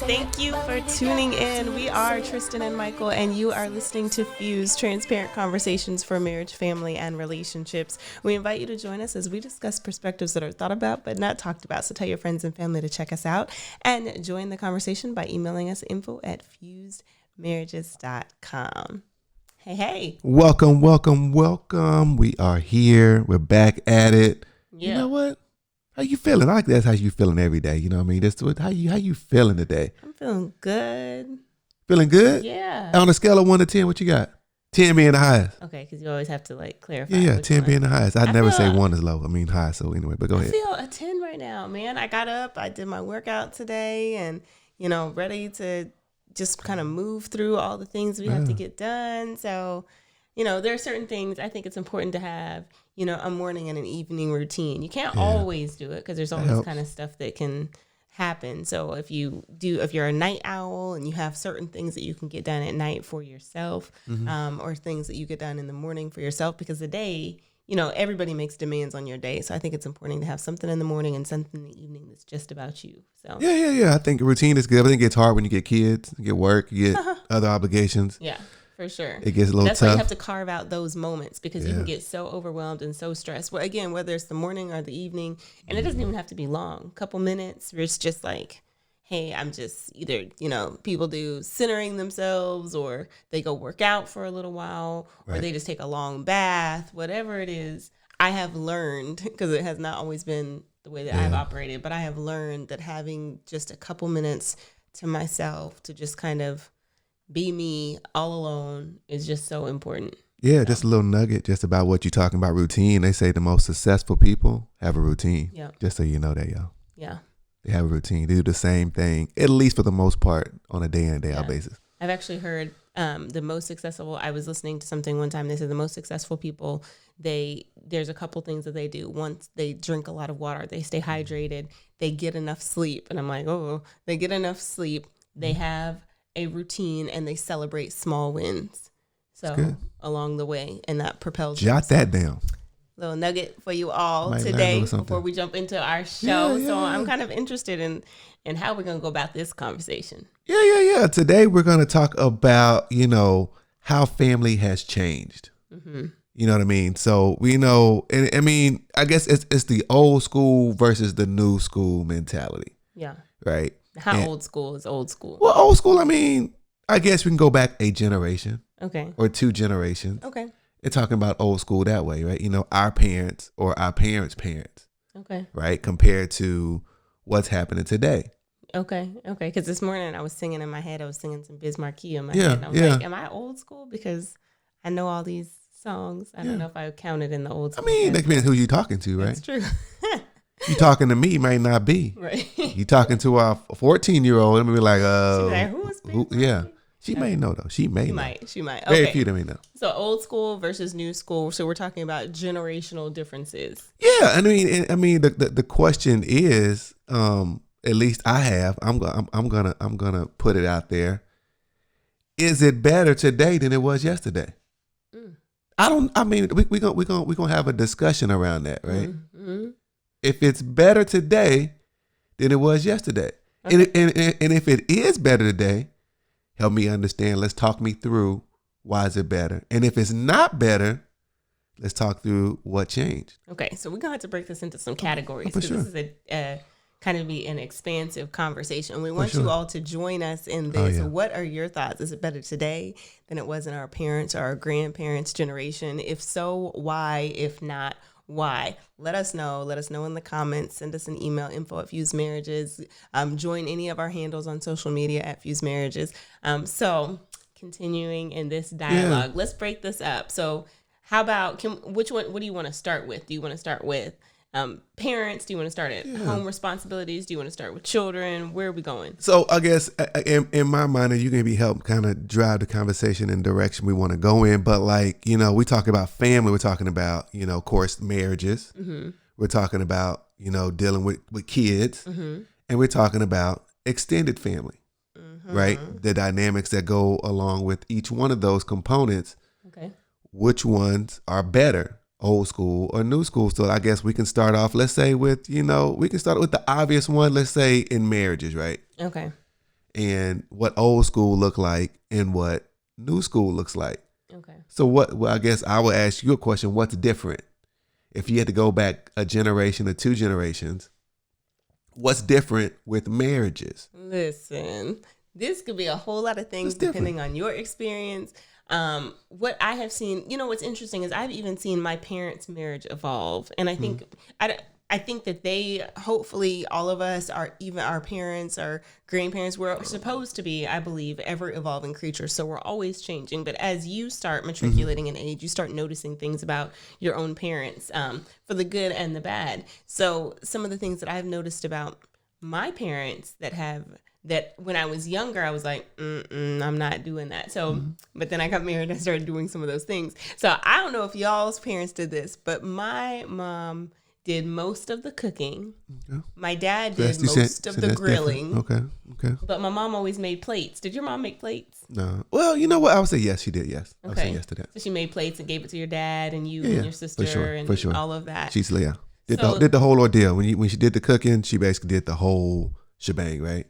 Thank you for tuning in. We are Tristan and Michael, and you are listening to Fuse, transparent conversations for marriage, family, and relationships. We invite you to join us as we discuss perspectives that are thought about but not talked about. So tell your friends and family to check us out and join the conversation by emailing us info@fusedmarriages.com. Hey. Welcome. We are here. We're back at it. Yeah. You know what? How you feeling? I like that's how you feeling every day. You know what I mean? That's what, how you feeling today? I'm feeling good. Feeling good? Yeah. On a scale of 1 to 10, what you got? 10 being the highest. Okay, because you always have to clarify. Yeah, 10 being the highest. I never say feel- 1 is low. I mean high. So anyway, but go ahead. I feel a 10 right now, man. I got up, I did my workout today, and ready to just kind of move through all the things we have to get done. So, there are certain things I think it's important to have, a morning and an evening routine. You can't always do it because there's always kind of stuff that can happen. So if you're a night owl and you have certain things that you can get done at night for yourself, or things that you get done in the morning for yourself, because the day, everybody makes demands on your day. So I think it's important to have something in the morning and something in the evening that's just about you. So Yeah. I think routine is good. I think it gets hard when you get kids, you get work, you get other obligations. Yeah. For sure. It gets a little That's tough. why you have to carve out those moments because you can get so overwhelmed and so stressed. Well, again, whether it's the morning or the evening, and it doesn't even have to be long, a couple minutes where it's just like, hey, I'm just either, people do centering themselves or they go work out for a little while or they just take a long bath, whatever it is. I have learned, because it has not always been the way that I've operated, but I have learned that having just a couple minutes to myself to just kind of be me all alone is just so important. Yeah, just a little nugget just about what you're talking about, routine. They say the most successful people have a routine. Yeah. Just so you know that, y'all. Yeah. They have a routine. They do the same thing, at least for the most part, on a day in, day out basis. I've actually heard the most successful, I was listening to something one time, they said the most successful people, there's a couple things that they do. Once they drink a lot of water, they stay hydrated, they get enough sleep. And I'm like, they get enough sleep. They have a routine and they celebrate small wins. So along the way, and that propels them. Jot that down. Little nugget for you all today before we jump into our show. So I'm kind of interested in how we're going to go about this conversation. Yeah. Today we're going to talk about, how family has changed. Mm-hmm. You know what I mean? So we know, and I mean, I guess it's the old school versus the new school mentality. Yeah. Right. Old school is old school? Well, old school, I mean, I guess we can go back a generation. Okay. Or 2 generations. Okay. And talking about old school that way, right? Our parents or our parents' parents. Okay. Right? Compared to what's happening today. Okay. Because this morning I was singing in my head. I was singing some Biz Markie in my head. And I was like, am I old school? Because I know all these songs. I don't know if I counted in the old school. I mean, that depends who you're talking to, right? That's true. You talking to me might not be. Right. You talking to our 14-year-old and be like, who is yeah. She may know though. She may. She might. Okay. Very few that may know. So old school versus new school. So we're talking about generational differences. Yeah, I mean, the question is, at least I have. I'm gonna put it out there. Is it better today than it was yesterday? I mean, we gonna have a discussion around that, right? Mm-hmm. If it's better today than it was yesterday, and if it is better today, help me understand. Let's talk me through why is it better, and if it's not better, let's talk through what changed. Okay, so we're gonna have to break this into some categories because this is a kind of be an expansive conversation. We want you all to join us in this. What are your thoughts? Is it better today than it was in our parents' or our grandparents' generation? If so, why? If not, why? Let us know. Let us know in the comments. Send us an email, info@fusedmarriages. Join any of our handles on social media @fusedmarriages. So continuing in this dialogue, let's break this up. So how about, what do you want to start with? Do you want to start with parents? Do you want to start at home responsibilities? Do you want to start with children? Where are we going? So I guess in my mind, you can be help kind of drive the conversation in the direction we want to go in. But we talk about family. We're talking about, of course, marriages. Mm-hmm. We're talking about, dealing with kids. Mm-hmm. And we're talking about extended family, right? The dynamics that go along with each one of those components. Okay. Which ones are better old school or new school. So I guess we can start off, let's say with, we can start with the obvious one, let's say in marriages, right? Okay. And what old school look like and what new school looks like. Okay. So well, I guess I will ask you a question. What's different? If you had to go back a generation or 2 generations, what's different with marriages? Listen, this could be a whole lot of things depending on your experience. What I have seen, what's interesting is I've even seen my parents' marriage evolve. And I think, I think that they, hopefully all of us are, even our parents, our grandparents, we're supposed to be, I believe, ever evolving creatures. So we're always changing. But as you start matriculating in age, you start noticing things about your own parents, for the good and the bad. So some of the things that I've noticed about my parents that when I was younger, I was like, I'm not doing that. So, but then I got married and I started doing some of those things. So I don't know if y'all's parents did this, but my mom did most of the cooking. Okay. My dad did most of the grilling. Different. Okay. But my mom always made plates. Did your mom make plates? No. Well, you know what? I would say yes, she did. Yes. Okay. I would say yes to that. So she made plates and gave it to your dad and you and your sister and all of that. She's Leah. Did the whole ordeal. When she did the cooking, she basically did the whole shebang, right?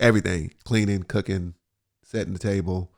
Everything. Cleaning, cooking, setting the table.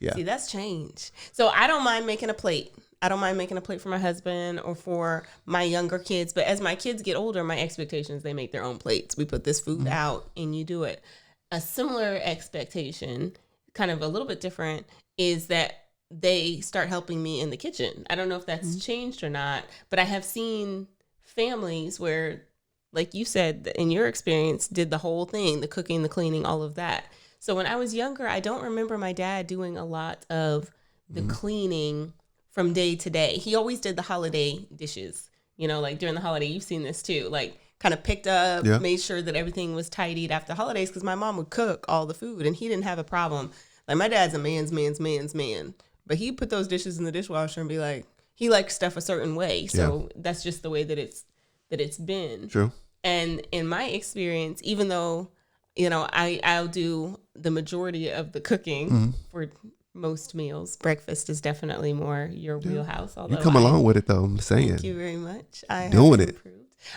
Yeah. See, that's change. So I don't mind making a plate. I don't mind making a plate for my husband or for my younger kids. But as my kids get older, my expectation is they make their own plates. We put this food out and you do it. A similar expectation, kind of a little bit different, is that they start helping me in the kitchen. I don't know if that's changed or not, but I have seen families where, like you said, in your experience, did the whole thing, the cooking, the cleaning, all of that. So when I was younger, I don't remember my dad doing a lot of the cleaning from day to day. He always did the holiday dishes, like during the holiday. You've seen this too, like kind of picked up, made sure that everything was tidied after the holidays, because my mom would cook all the food and he didn't have a problem. Like my dad's a man's man, but he put those dishes in the dishwasher and be like, he likes stuff a certain way. So that's just the way that it's been. True. And in my experience, even though, I'll do the majority of the cooking for most meals, breakfast is definitely more your wheelhouse. Although you come along with it, though. I'm saying. Thank you very much. I doing it.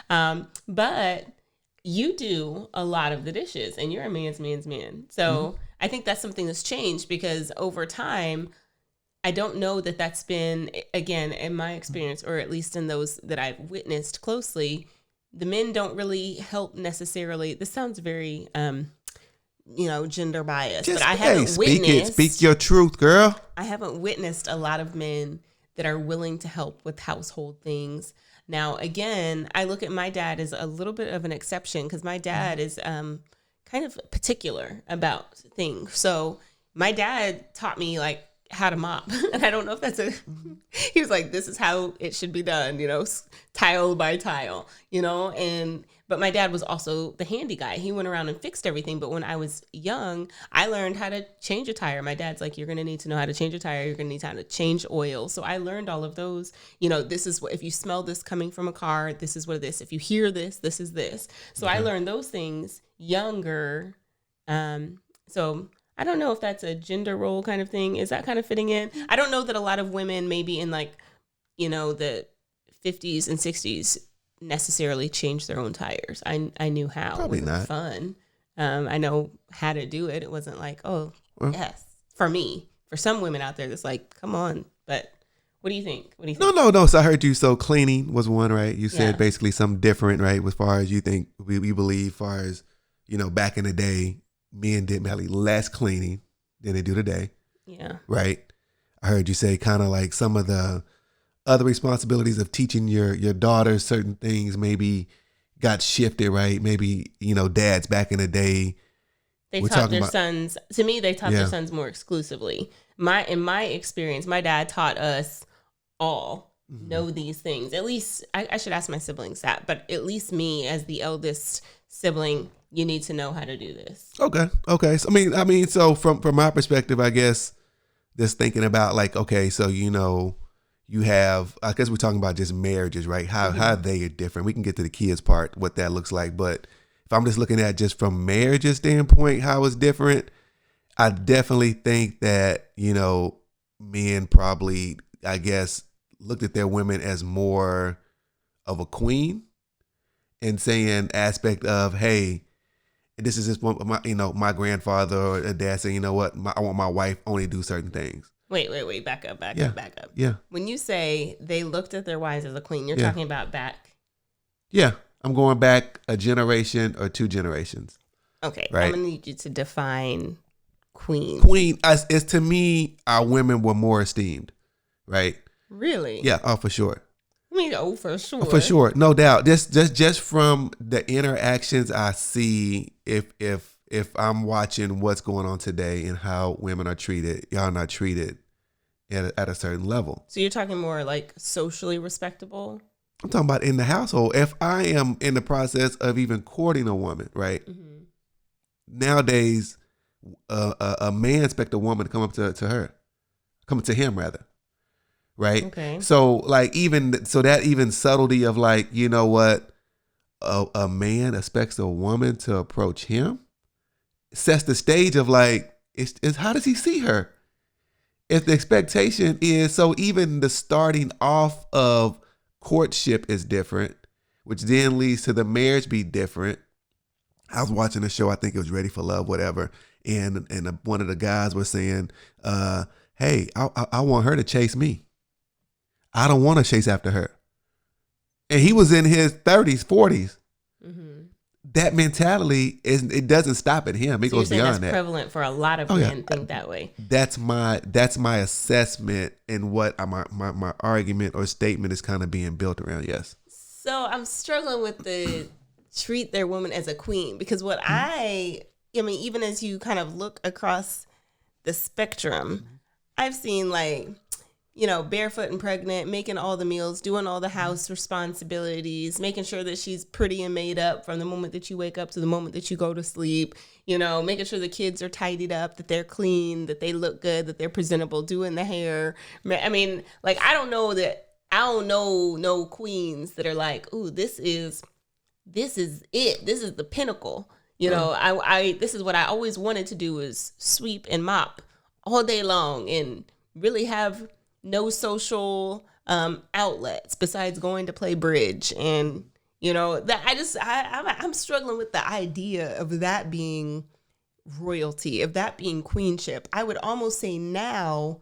But you do a lot of the dishes, and you're a man's man. So I think that's something that's changed, because over time, I don't know that that's been, again, in my experience, or at least in those that I've witnessed closely, the men don't really help necessarily. This sounds very, gender biased, but I haven't witnessed. Speak your truth, girl. I haven't witnessed a lot of men that are willing to help with household things. Now, again, I look at my dad as a little bit of an exception, because my dad is kind of particular about things. So my dad taught me like how to mop. And I don't know if that's he was like, this is how it should be done, tile by tile, but my dad was also the handy guy. He went around and fixed everything. But when I was young, I learned how to change a tire. My dad's like, you're going to need to know how to change a tire. You're going to need how to change oil. So I learned all of those, this is what, if you smell this coming from a car, this is what it is. If you hear this, this is this. So I learned those things younger. So I don't know if that's a gender role kind of thing. Is that kind of fitting in? I don't know that a lot of women maybe in the 50s and 60s necessarily change their own tires. I knew how. Probably it was not fun. I know how to do it. It wasn't like, yes. For me, for some women out there, that's like, come on. But what do you think? No. So I heard you. So cleaning was one, right? You said basically something different, right? As far as you think, we believe, as far as, back in the day, men did probably less cleaning than they do today. Yeah. Right. I heard you say kind of like some of the other responsibilities of teaching your daughters certain things maybe got shifted, right? Maybe, dads back in the day. They taught their sons, to me, they taught their sons more exclusively. In my experience, my dad taught us all know these things. At least, I should ask my siblings that, but at least me as the eldest sibling, you need to know how to do this. Okay. So, I mean, so from my perspective, I guess just thinking about like, okay, so, you have, I guess we're talking about just marriages, right? How they are different. We can get to the kids part, what that looks like. But if I'm just looking at just from marriage's standpoint, how it's different, I definitely think that, men probably, I guess, looked at their women as more of a queen, and saying aspect of, hey, this is just my, my grandfather or a dad saying, you know what, I want my wife only to do certain things. Wait, back up. Yeah. When you say they looked at their wives as a queen, you're talking about back. Yeah. I'm going back a generation or 2 generations. Okay. Right? I'm going to need you to define queen. Queen, is to me, our women were more esteemed, right? Really? Yeah. Oh, for sure. I mean, for sure. For sure. No doubt. Just from the interactions I see, if I'm watching what's going on today and how women are treated, y'all not treated at a certain level. So you're talking more like socially respectable? I'm talking about in the household. If I am in the process of even courting a woman, right? Mm-hmm. Nowadays, a man expects a woman to come up to him rather. Right. Okay. So like that even subtlety of like, you know what, a man expects a woman to approach him sets the stage of like, it's how does he see her? If the expectation is, so even the starting off of courtship is different, which then leads to the marriage be different. I was watching a show, I think it was Ready for Love, whatever. And one of the guys was saying, hey, I want her to chase me. I don't want to chase after her. And he was in his 30s, 40s. Mm-hmm. That mentality, it doesn't stop at him. It goes beyond that. That's prevalent for a lot of men think that way. That's my assessment and what my argument or statement is kind of being built around, yes. So I'm struggling with the treat their woman as a queen, because what I mean, even as you kind of look across the spectrum, I've seen like, barefoot and pregnant, making all the meals, doing all the house responsibilities, making sure that she's pretty and made up from the moment that you wake up to the moment that you go to sleep, making sure the kids are tidied up, that they're clean, that they look good, that they're presentable, doing the hair. I mean, like, I don't know no queens that are like, ooh, this is it. This is the pinnacle. This is what I always wanted to do, is sweep and mop all day long and really have no social outlets besides going to play bridge. And that I'm struggling with the idea of that being royalty, of that being queenship. I would almost say now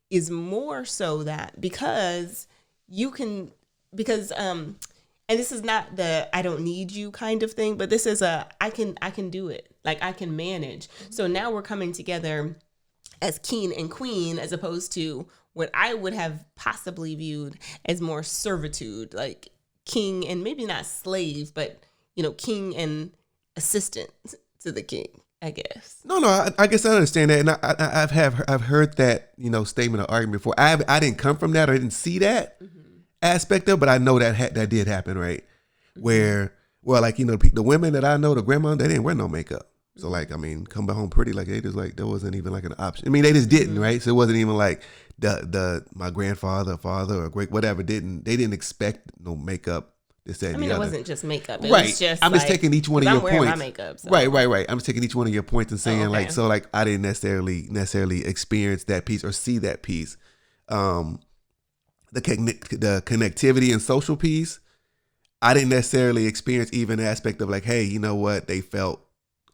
is more so that, because and this is not the I don't need you kind of thing, but this is I can do it. Like, I can manage. So now we're coming together as king and queen, as opposed to what I would have possibly viewed as more servitude, like king and maybe not slave, but, king and assistant to the king, I guess. No, I guess I understand that. And I've heard that, statement or argument before. I didn't come from that, or I didn't see that aspect of it, but I know that that did happen, right? Where, well, like, the women that I know, the grandma, they didn't wear no makeup. So like, I mean, come back home pretty, like they just like, there wasn't even like an option. I mean, they just didn't, right? So it wasn't even like my grandfather, father, or great whatever they didn't expect no makeup. This, that, I mean, it wasn't just makeup. It right. was just I'm just taking each one of your points. My makeup, so. Right. I'm just taking each one of your points and saying like, so like, I didn't necessarily experience that piece or see that piece. The connectivity and social piece, I didn't necessarily experience even the aspect of like, hey, you know what? They felt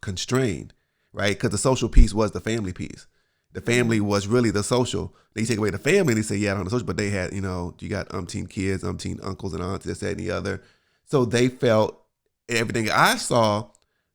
constrained, right? Because the social piece was the family piece. The family was really the social. They take away the family and they say, yeah, I don't know social, but they had, you got umpteen kids, umpteen uncles and aunts, this, that, and the other. So they felt everything I saw,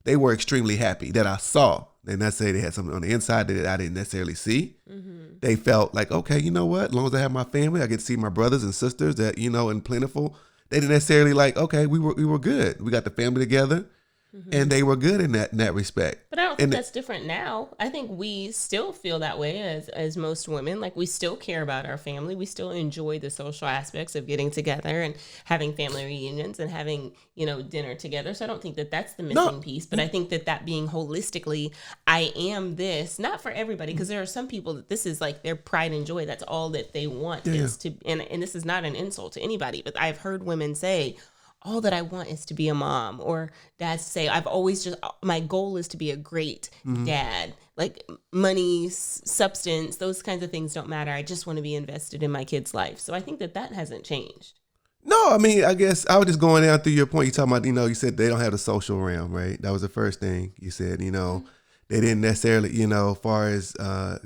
they were extremely happy that I saw. And not say they had something on the inside that I didn't necessarily see. Mm-hmm. They felt like, okay, you know what? As long as I have my family, I get to see my brothers and sisters that, and plentiful. They didn't necessarily like, okay, we were good. We got the family together. Mm-hmm. And they were good in that respect. But I don't think that's different now. I think we still feel that way as most women. Like, we still care about our family. We still enjoy the social aspects of getting together and having family reunions and having, dinner together. So I don't think that that's the missing piece. But I think that being holistically, I am this, not for everybody, because there are some people that this is like their pride and joy. That's all that they want is to, and this is not an insult to anybody, but I've heard women say, all that I want is to be a mom, or dads say, my goal is to be a great dad. like money, substance, those kinds of things don't matter. I just want to be invested in my kid's life. So I think that hasn't changed. No, I mean, I guess I was just going down through your point. You talking about, you said they don't have the social realm, right? That was the first thing you said, They didn't necessarily, as far as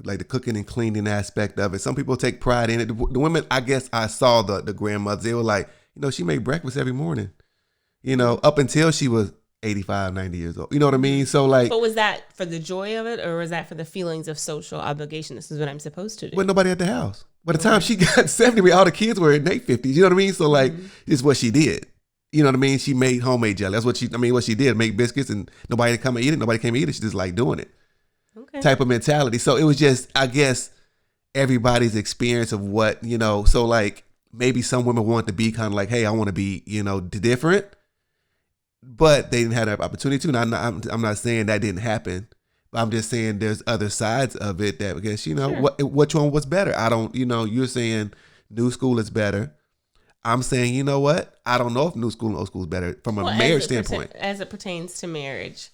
like the cooking and cleaning aspect of it. Some people take pride in it. The women, I guess I saw the grandmothers, they were like, she made breakfast every morning, up until she was 85, 90 years old. You know what I mean? So like. But was that for the joy of it, or was that for the feelings of social obligation? This is what I'm supposed to do. But nobody at the house. By the time she got 70, all the kids were in their 50s. You know what I mean? So like, it's what she did. You know what I mean? She made homemade jelly. That's what she did, make biscuits, and nobody had come and eat it. Nobody came and eat it. She just like doing it. Okay. Type of mentality. So it was just, I guess, everybody's experience of what, so like maybe some women want to be kind of like, hey, I want to be, different, but they didn't have that opportunity to. And I'm not saying that didn't happen. I'm just saying there's other sides of it that I guess, sure. Which one was better? I don't, you're saying new school is better. I'm saying, you know what? I don't know if new school and old school is better from a marriage standpoint. As it pertains to marriage,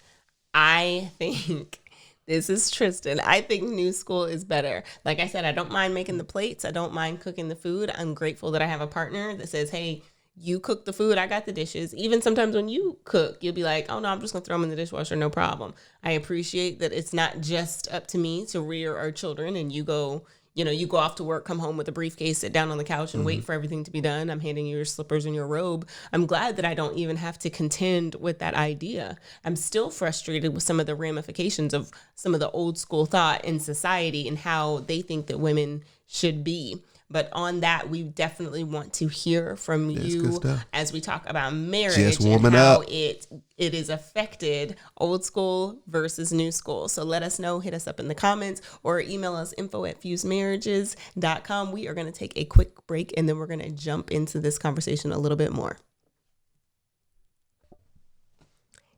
I think, this is Tristan, I think new school is better. Like I said, I don't mind making the plates. I don't mind cooking the food. I'm grateful that I have a partner that says, hey, you cook the food, I got the dishes. Even sometimes when you cook, you'll be like, oh no, I'm just gonna throw them in the dishwasher, no problem. I appreciate that it's not just up to me to rear our children, and you go off to work, come home with a briefcase, sit down on the couch and wait for everything to be done. I'm handing you your slippers and your robe. I'm glad that I don't even have to contend with that idea. I'm still frustrated with some of the ramifications of some of the old school thought in society and how they think that women should be. But on that, we definitely want to hear from you as we talk about marriage and how it is affected old school versus new school. So let us know, hit us up in the comments or email us info@fusedmarriages.com. We are going to take a quick break and then we're going to jump into this conversation a little bit more.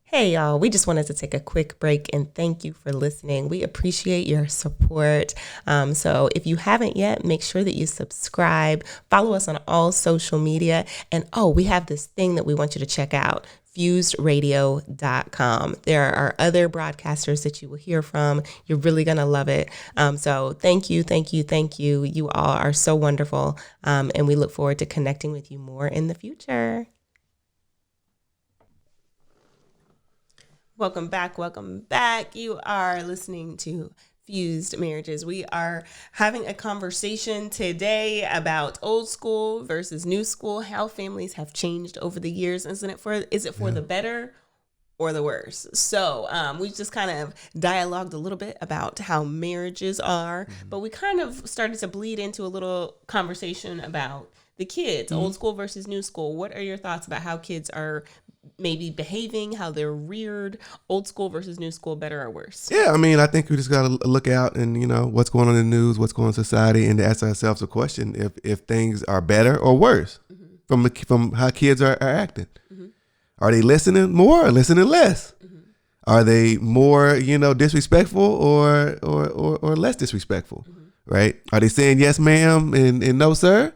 Hey, y'all, we just wanted to take a quick break and thank you for listening. We appreciate your support. So if you haven't yet, make sure that you subscribe, follow us on all social media. And we have this thing that we want you to check out, fusedradio.com. There are other broadcasters that you will hear from. You're really going to love it. So thank you. You all are so wonderful. And we look forward to connecting with you more in the future. Welcome back. You are listening to Fused Marriages. We are having a conversation today about old school versus new school, how families have changed over the years. Is it for the better or the worse? So we just kind of dialogued a little bit about how marriages are, but we kind of started to bleed into a little conversation about the kids, old school versus new school. What are your thoughts about how kids are maybe behaving, how they're reared, old school versus new school, better or worse? Yeah, I mean, I think we just got to look out and, what's going on in the news, what's going on in society, and to ask ourselves a question if things are better or worse from how kids are acting. Are they listening more or listening less? Are they more, disrespectful or less disrespectful, right? Are they saying yes, ma'am, and no, sir?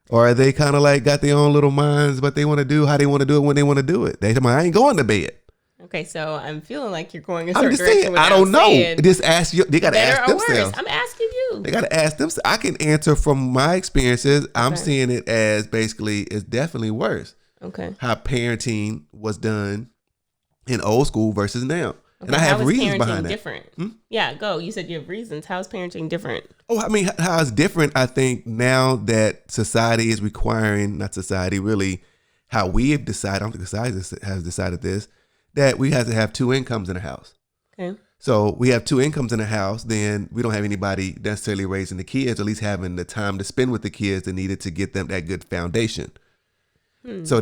Or are they kind of like got their own little minds, but they want to do how they want to do it when they want to do it? They tell me, I ain't going to bed. Okay, so I'm feeling like you're going a certain direction. I'm just saying, I don't know. Just ask you. They got to ask themselves. I'm asking you. They got to ask themselves. I can answer from my experiences. I'm seeing it as basically it's definitely worse. Okay. How parenting was done in old school versus now. Okay, and I have reasons behind that. Different? Yeah, go. You said you have reasons. How's parenting different? I mean, how it's different, I think, now that society is requiring, not society, really, how we have decided, I don't think society has decided this, that we have to have two incomes in the house. Okay. So we have two incomes in the house, then we don't have anybody necessarily raising the kids, at least having the time to spend with the kids that needed to get them that good foundation. So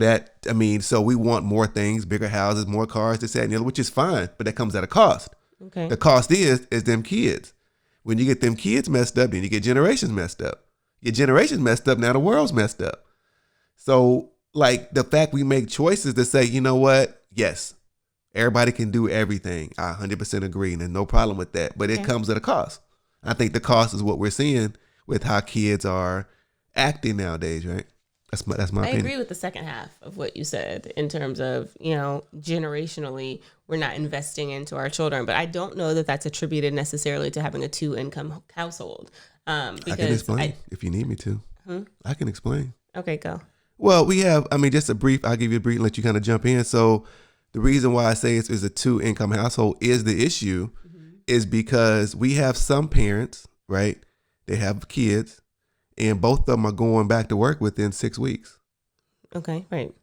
so we want more things, bigger houses, more cars, this, that, and the other, which is fine, but that comes at a cost. Okay. The cost is them kids. When you get them kids messed up, then you get generations messed up. Your generations messed up, now the world's messed up. So like the fact we make choices to say, you know what? Yes, everybody can do everything. I 100% agree, and there's no problem with that, but it comes at a cost. I think the cost is what we're seeing with how kids are acting nowadays, right? That's my opinion. I agree with the second half of what you said in terms of, generationally, we're not investing into our children. But I don't know that that's attributed necessarily to having a 2-income household. Because I can explain if you need me to. I can explain. Okay, go. Well, we have, just a brief, I'll give you a brief and let you kind of jump in. So the reason why I say it's a 2-income household is the issue is because we have some parents, right? They have kids and both of them are going back to work within 6 weeks. Okay, right.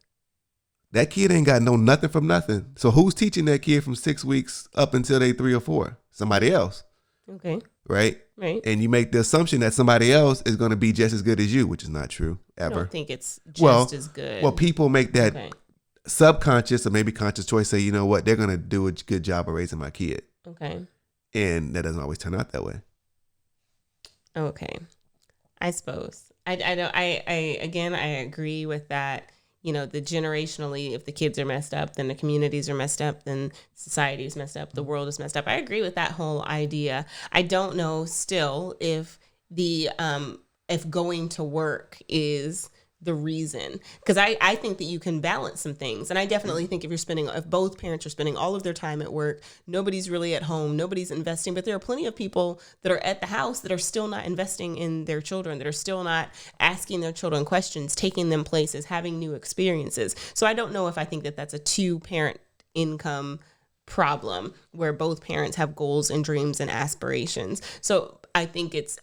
That kid ain't got nothing from nothing. So who's teaching that kid from 6 weeks up until they 3 or 4? Somebody else. Okay. Right? Right. And you make the assumption that somebody else is going to be just as good as you, which is not true ever. I don't think it's just as good. Well, people make that subconscious or maybe conscious choice, say, you know what, they're going to do a good job of raising my kid. Okay. And that doesn't always turn out that way. Okay. I suppose. I agree with that. The generationally, if the kids are messed up, then the communities are messed up, then society is messed up, the world is messed up. I agree with that whole idea. I don't know still if if going to work is the reason, because I think that you can balance some things. And I definitely think if both parents are spending all of their time at work, nobody's really at home, nobody's investing, but there are plenty of people that are at the house that are still not investing in their children, that are still not asking their children questions, taking them places, having new experiences. So I don't know if I think that that's a 2-parent income problem where both parents have goals and dreams and aspirations. So I think it's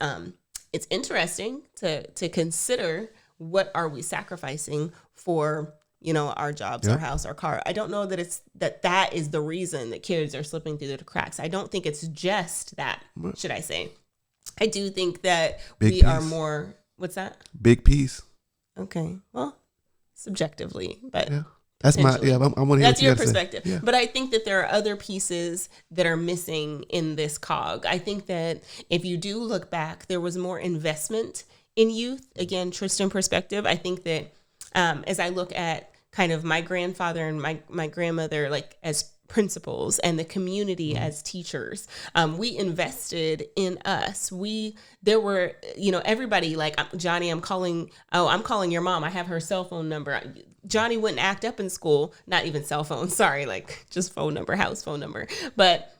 interesting to consider, what are we sacrificing for, our jobs, our house, our car? I don't know that that is the reason that kids are slipping through the cracks. I don't think it's just that, should I say. I do think that we are more, what's that? Big piece. Okay. Well, subjectively, but yeah. That's my, I want to hear that's your perspective. Yeah. But I think that there are other pieces that are missing in this cog. I think that if you do look back, there was more investment in youth. Again, Tristan perspective. I think that as I look at kind of my grandfather and my grandmother, like as principals, and the community as teachers, we invested in us. There were, everybody like, Johnny, I'm calling your mom. I have her cell phone number. Johnny wouldn't act up in school, not even cell phone, sorry, like just phone number, house phone number. But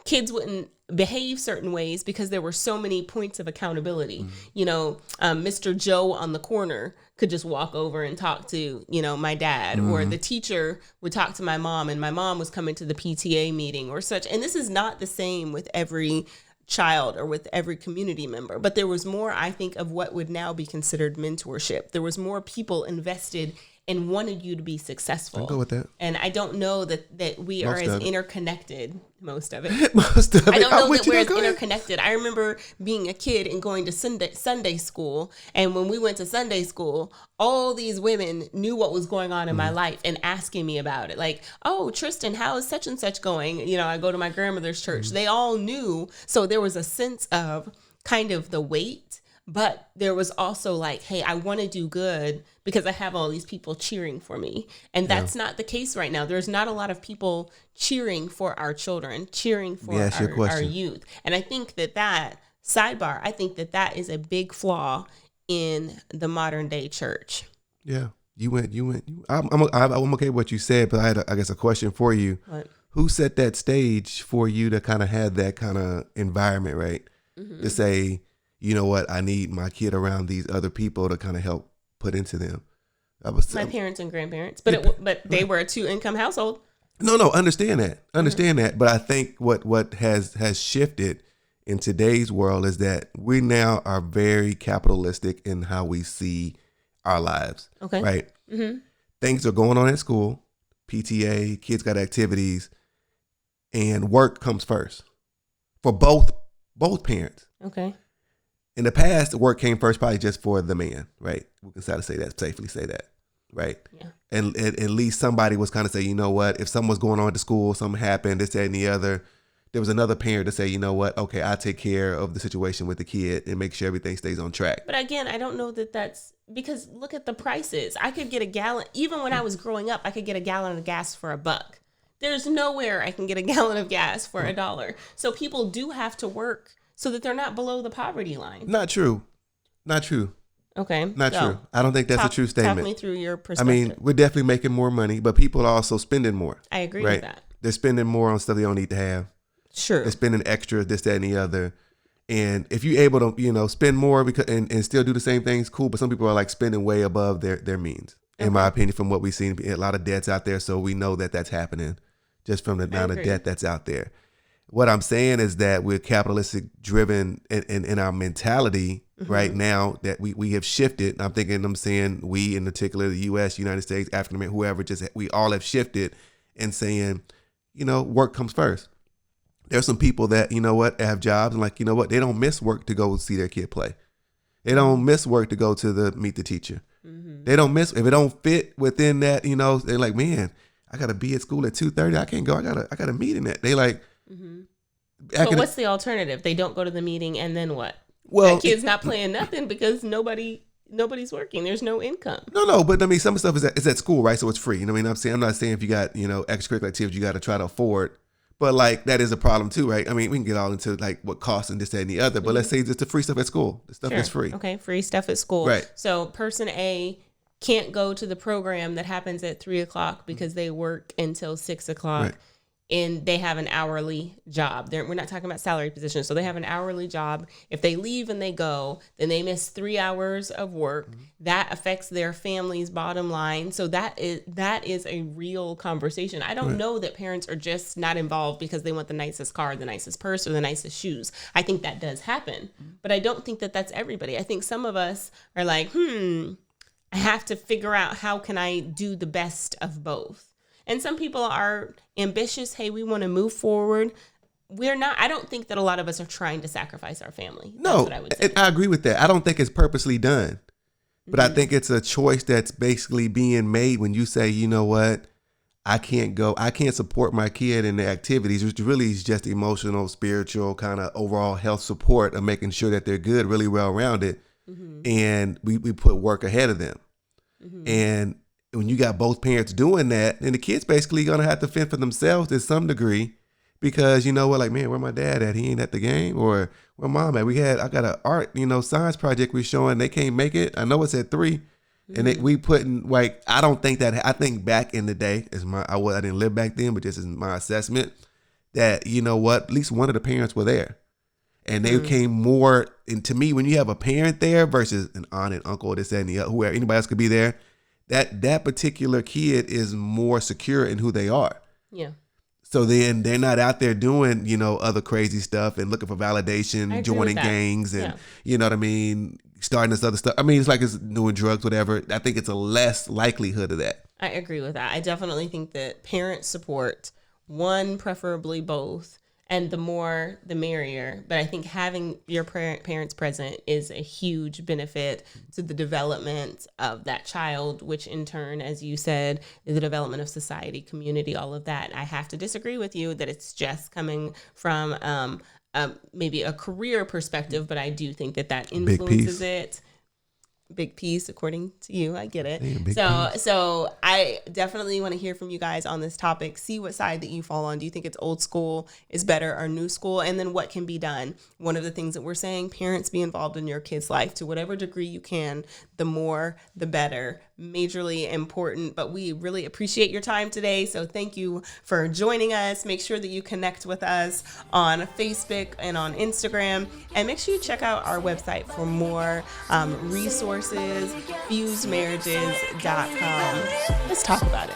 kids wouldn't behave certain ways because there were so many points of accountability. Mr. Joe on the corner could just walk over and talk to, my dad, or the teacher would talk to my mom, and my mom was coming to the PTA meeting or such. And this is not the same with every child or with every community member, but there was more, I think, of what would now be considered mentorship. There was more people invested and wanted you to be successful. I'll go with that. And I don't know that we are as interconnected. Most of it. I don't know that we're as interconnected. I remember being a kid and going to Sunday school. And when we went to Sunday school, all these women knew what was going on in my life and asking me about it. Like, oh, Tristan, how is such and such going? I go to my grandmother's church. They all knew. So there was a sense of kind of the weight. But there was also like, hey, I want to do good because I have all these people cheering for me. And that's not the case right now. There's not a lot of people cheering for our children, cheering for our youth. And I think that I think that is a big flaw in the modern day church. Yeah. I'm okay with what you said, but I had, I guess, a question for you. What? Who set that stage for you to kind of have that kind of environment, right? To say, you know what, I need my kid around these other people to kind of help put into them. My parents and grandparents, but they were a 2-income household. No, understand that. But I think what has shifted in today's world is that we now are very capitalistic in how we see our lives. Okay. Right? Mm-hmm. Things are going on at school, PTA, kids got activities, and work comes first for both parents. Okay. In the past, the work came first, probably just for the man, right? We can safely say that, right? Yeah. And at least somebody was kind of say, you know what, if something was going on at the school, something happened, this, that, and the other, there was another parent to say, you know what, okay, I'll take care of the situation with the kid and make sure everything stays on track. But again, I don't know that that's, because look at the prices. I could get a gallon, even when I was growing up, I could get a gallon of gas for $1. There's nowhere I can get a gallon of gas for $1. So people do have to work so that they're not below the poverty line. Not true. Okay. Not true. I don't think that's a true statement. Talk me through your perspective. I mean, we're definitely making more money, but people are also spending more. I agree with that. They're spending more on stuff they don't need to have. Sure. They're spending extra, this, that, and the other. And if you're able to, spend more and still do the same things, cool. But some people are like spending way above their means, in my opinion, from what we've seen. A lot of debts out there. So we know that that's happening just from the amount of debt that's out there. What I'm saying is that we're capitalistic driven in our mentality right now, that we have shifted. I'm saying we, in particular, the U.S., United States, African American, whoever, we all have shifted and saying, work comes first. There's some people that, have jobs and they don't miss work to go see their kid play. They don't miss work to go to meet the teacher. Mm-hmm. They don't miss, if it don't fit within that, they're like, man, I got to be at school at 2:30. I can't go. I got a meeting at. They like. Mm-hmm. But what's the alternative? They don't go to the meeting, and then what? Well, that kid's not playing nothing because nobody's working. There's no income. No. But I mean, some stuff is at school, right? So it's free. I'm not saying if you got extracurricular activities, you got to try to afford. But like that is a problem too, right? I mean, we can get all into like what costs and this, that, and the other. But let's say just the free stuff at school. The stuff is free. Okay, free stuff at school. Right. So person A can't go to the program that happens at 3:00 because they work until 6:00. Right. And they have an hourly job. We're not talking about salary positions. So they have an hourly job. If they leave and they go, then they miss 3 hours of work. Mm-hmm. That affects their family's bottom line. So that is a real conversation. I don't know that parents are just not involved because they want the nicest car, the nicest purse, or the nicest shoes. I think that does happen. But I don't think that that's everybody. I think some of us are like, I have to figure out how can I do the best of both. And some people are ambitious. Hey, we want to move forward. We're not. I don't think that a lot of us are trying to sacrifice our family. That's what I would say. I agree with that. I don't think it's purposely done. But I think it's a choice that's basically being made when you say, you know what, I can't go. I can't support my kid in the activities, which really is just emotional, spiritual, kind of overall health support of making sure that they're good, really well-rounded. Mm-hmm. And we put work ahead of them. Mm-hmm. And when you got both parents doing that, then the kids basically going to have to fend for themselves to some degree because, like, man, where my dad at? He ain't at the game. Or where mom at? I got an art, science project we're showing. They can't make it. I know it's at 3. Mm-hmm. And we putting, like, I don't think that, I think back in the day, I didn't live back then, but this is my assessment, that, at least one of the parents were there. And they came more, and to me, when you have a parent there versus an aunt and uncle, this, that, and the other, whoever, anybody else could be there, that particular kid is more secure in who they are. Yeah. So then they're not out there doing, other crazy stuff and looking for validation, joining gangs and, you know what I mean, starting this other stuff. I mean, it's like it's doing drugs, whatever. I think it's a less likelihood of that. I agree with that. I definitely think that parent support, one, preferably both, and the more, the merrier. But I think having your parents present is a huge benefit to the development of that child, which in turn, as you said, is the development of society, community, all of that. I have to disagree with you that it's just coming from maybe a career perspective, but I do think that influences it. Big piece, according to you. I get it. So I definitely want to hear from you guys on this topic. See what side that you fall on. Do you think it's old school is better or new school? And then what can be done? One of the things that we're saying, parents, be involved in your kid's life to whatever degree you can. The more, the better. Majorly important. But we really appreciate your time today. So thank you for joining us. Make sure that you connect with us on Facebook and on Instagram. And make sure you check out our website for more resources. FusedMarriages.com. Let's talk about it.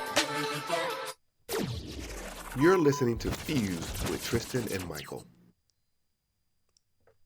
You're listening to Fused with Tristan and Michael.